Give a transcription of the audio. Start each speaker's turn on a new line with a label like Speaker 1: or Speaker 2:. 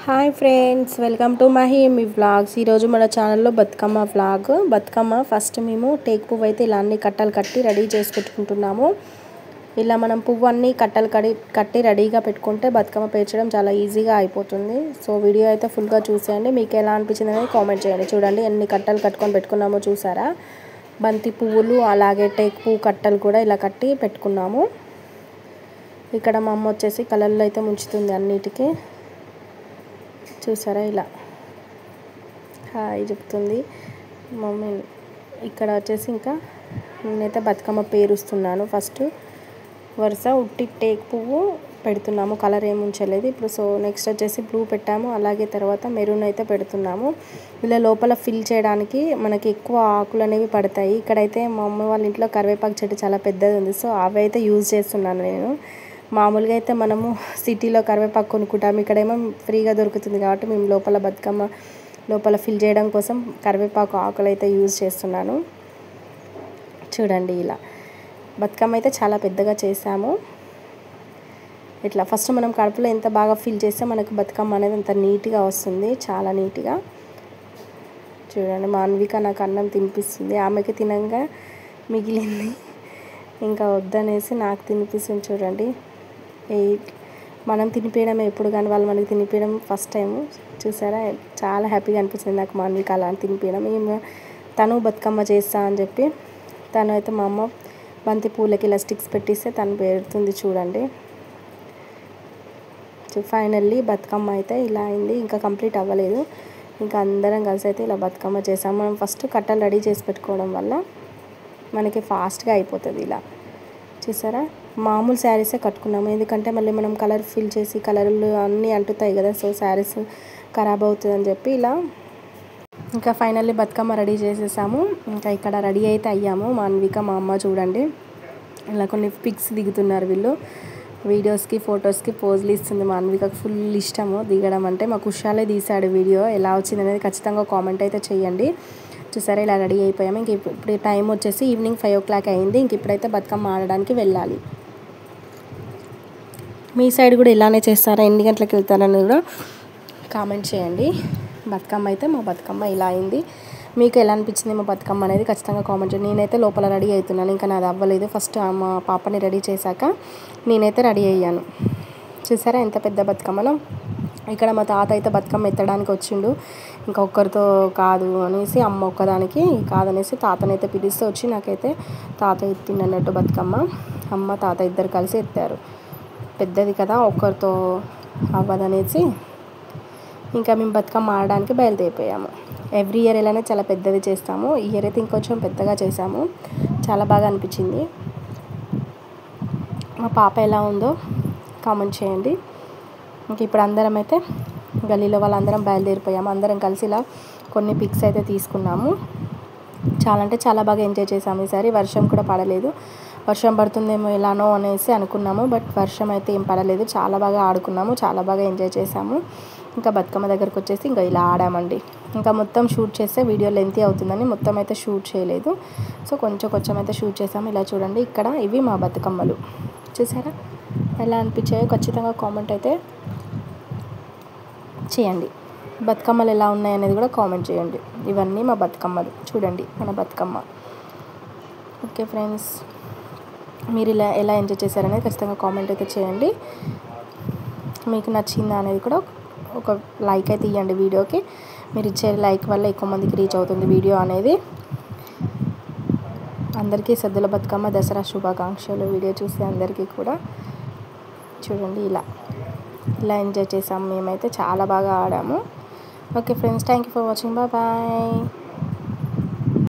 Speaker 1: Hi friends, welcome to Mahi vlogs. ఈరోజు మన ఛానల్లో బతుకమ్మ వ్లాగ్. బతుకమ్మ ఫస్ట్ మేము టేక్ పువ్వు అయితే ఇలా అన్ని కట్టలు కట్టి రెడీ చేసి పెట్టుకుంటున్నాము. ఇలా మనం పువ్వు అన్ని కట్టలు కట్టి రెడీగా పెట్టుకుంటే బతుకమ్మ పేర్చడం చాలా ఈజీగా అయిపోతుంది. సో వీడియో అయితే ఫుల్గా చూసేయండి. మీకు ఎలా అనిపించింది అనేది కామెంట్ చేయండి. చూడండి ఎన్ని కట్టలు కట్టుకొని పెట్టుకున్నామో చూసారా. బంతి పువ్వులు అలాగే టేక్ పువ్వు కట్టలు కూడా ఇలా కట్టి పెట్టుకున్నాము. ఇక్కడ మా అమ్మ వచ్చేసి కలర్లో అయితే ముంచుతుంది అన్నిటికీ. చూసారా ఇలా హాయ్ చెప్తుంది మమ్మీ. ఇక్కడ వచ్చేసి ఇంకా నేనైతే బతుకమ్మ పేరుస్తున్నాను. ఫస్ట్ వరుస ఉట్టి టేక్ పువ్వు పెడుతున్నాము, కలర్ ఏమి ఉంచలేదు ఇప్పుడు. సో నెక్స్ట్ వచ్చేసి బ్లూ పెట్టాము, అలాగే తర్వాత మెరూన్ అయితే పెడుతున్నాము. ఇలా లోపల ఫిల్ చేయడానికి మనకి ఎక్కువ ఆకులు అనేవి పడతాయి. ఇక్కడైతే మా అమ్మ వాళ్ళ ఇంట్లో కరివేపాకు చెట్టు చాలా పెద్దది ఉంది. సో అవి అయితే యూజ్ చేస్తున్నాను నేను. మామూలుగా అయితే మనము సిటీలో కరివేపాకు కొనుక్కుంటాము, ఇక్కడేమో ఫ్రీగా దొరుకుతుంది కాబట్టి మేము లోపల బతుకమ్మ లోపల ఫిల్ చేయడం కోసం కరివేపాకు ఆకులు అయితే యూజ్ చేస్తున్నాను. చూడండి ఇలా బతుకమ్మ అయితే చాలా పెద్దగా చేసాము. ఇట్లా ఫస్ట్ మనం కడుపులో ఎంత బాగా ఫిల్ చేస్తే మనకు బతుకమ్మ అనేది అంత నీట్గా వస్తుంది, చాలా నీట్గా. చూడండి మా అన్విక నాకు అన్నం తినిపిస్తుంది. ఆమెకి తినంగా మిగిలింది ఇంకా వద్దనేసి నాకు తినిపిస్తుంది. చూడండి మనం తినిపించడం ఎప్పుడు కానీ వాళ్ళు మనకి తినిపించడం ఫస్ట్ టైము. చూసారా చాలా హ్యాపీగా అనిపిస్తుంది నాకు మా అన్విక అలా తినిపించడం. తను బతుకమ్మ చేస్తా అని చెప్పి తను అయితే మా అమ్మ బంతి పూలకి ఇలా స్టిక్స్ పెట్టిస్తే తను పెడుతుంది. చూడండి ఫైనల్లీ బతుకమ్మ అయితే ఇలా అయింది. ఇంకా కంప్లీట్ అవ్వలేదు. ఇంకా అందరం కలిసి అయితే ఇలా బతుకమ్మ చేసాము. మనం ఫస్ట్ కట్టలు రెడీ చేసి పెట్టుకోవడం వల్ల మనకి ఫాస్ట్గా అయిపోతుంది. ఇలా చూసారా మామూలు శారీసే కట్టుకున్నాము, ఎందుకంటే మళ్ళీ మనం కలర్ ఫిల్ చేసి కలర్లు అన్నీ అంటుతాయి కదా, సో శారీస్ ఖరాబ్ అవుతుంది అని చెప్పి ఇలా. ఇంకా ఫైనల్లీ బతుకమ్మ రెడీ చేసేసాము. ఇంకా ఇక్కడ రెడీ అయితే అయ్యాము. మా అన్విక మా అమ్మ చూడండి ఇలా కొన్ని పిక్స్ దిగుతున్నారు వీళ్ళు. వీడియోస్కి ఫొటోస్కి పోజులు ఇస్తుంది. మా అన్వికకు ఫుల్ ఇష్టము దిగడం అంటే. మా కుషాలే తీశాడు వీడియో. ఎలా వచ్చింది అనేది ఖచ్చితంగా కామెంట్ అయితే చేయండి. చూసారా ఇలా రెడీ అయిపోయాము. ఇంక ఇప్పుడు టైం వచ్చేసి ఈవినింగ్ 5 o'clock అయింది. ఇంక ఇప్పుడైతే బతుకమ్మ ఆడడానికి వెళ్ళాలి. మీ సైడ్ కూడా ఇలానే చేస్తారా, ఎన్ని గంటలకు వెళ్తారని కూడా కామెంట్ చేయండి. బతుకమ్మ అయితే మా బతుకమ్మ ఇలా అయింది. మీకు ఎలా అనిపించింది మా బతుకమ్మ అనేది ఖచ్చితంగా కామెంట్ చేయండి. నేనైతే లోపల రెడీ అవుతున్నాను, ఇంకా నాది అవ్వలేదు. ఫస్ట్ మా పాపని రెడీ చేశాక నేనైతే రెడీ అయ్యాను. చూసారా ఎంత పెద్ద బతుకమ్మలో. ఇక్కడ మా తాత అయితే బతుకమ్మ ఎత్తడానికి వచ్చిండు. ఇంకా ఒక్కరితో కాదు అనేసి అమ్మ ఒక్కదానికి కాదనేసి తాతనైతే పిలిస్తే వచ్చి నాకైతే తాత ఎత్తిండు అన్నట్టు బతుకమ్మ. అమ్మ తాత ఇద్దరు కలిసి ఎత్తారు. పెద్దది కదా ఒక్కరితో అవ్వదనేసి ఇంకా మేము బతుకమ్మ ఆడడానికి బయలుదేరిపోయాము. ఎవ్రీ ఇయర్ ఇలానే చాలా పెద్దది చేస్తాము. ఈ ఇయర్ అయితే ఇంకొంచెం పెద్దగా చేసాము. చాలా బాగా అనిపించింది. మా పాప ఎలా ఉందో కామెంట్ చేయండి. ఇంక ఇప్పుడు అందరం అయితే గల్లీలో వాళ్ళందరం బయలుదేరిపోయాము. అందరం కలిసి ఇలా కొన్ని పిక్స్ అయితే తీసుకున్నాము. చాలా అంటే చాలా బాగా ఎంజాయ్ చేసాము. ఈసారి వర్షం కూడా పడలేదు. వర్షం పడుతుందేమో ఎలానో అనేసి అనుకున్నాము, బట్ వర్షం అయితే ఏం పడలేదు. చాలా బాగా ఆడుకున్నాము, చాలా బాగా ఎంజాయ్ చేసాము. ఇంకా బతుకమ్మ దగ్గరకు వచ్చేసి ఇంకా ఇలా ఆడామండి. ఇంకా మొత్తం షూట్ చేస్తే వీడియో లెంతీ అవుతుందని మొత్తం అయితే షూట్ చేయలేదు. సో కొంచెం అయితే షూట్ చేసాము. ఇలా చూడండి ఇక్కడ ఇవి మా బతుకమ్మలు. చూసారా ఎలా అనిపించాయో ఖచ్చితంగా కామెంట్ అయితే చేయండి. బతుకమ్మలు ఎలా ఉన్నాయి అనేది కూడా కామెంట్ చేయండి. ఇవన్నీ మా బతుకమ్మలు. చూడండి మన బతుకమ్మ. ఓకే ఫ్రెండ్స్, మీరు ఇలా ఎలా ఎంజాయ్ చేశారనేది ఖచ్చితంగా కామెంట్ అయితే చేయండి. మీకు నచ్చిందా అనేది కూడా ఒక లైక్ అయితే ఇవ్వండి వీడియోకి. మీరు ఇచ్చే లైక్ వల్ల ఎక్కువ మందికి రీచ్ అవుతుంది వీడియో అనేది. అందరికీ సద్దుల బతుకమ్మ దసరా శుభాకాంక్షలు. వీడియో చూసే అందరికీ కూడా. చూడండి ఇలా ఎంజాయ్ చేసాము. మేమైతే చాలా బాగా ఆడాము. Okay friends, thank you for watching. Bye.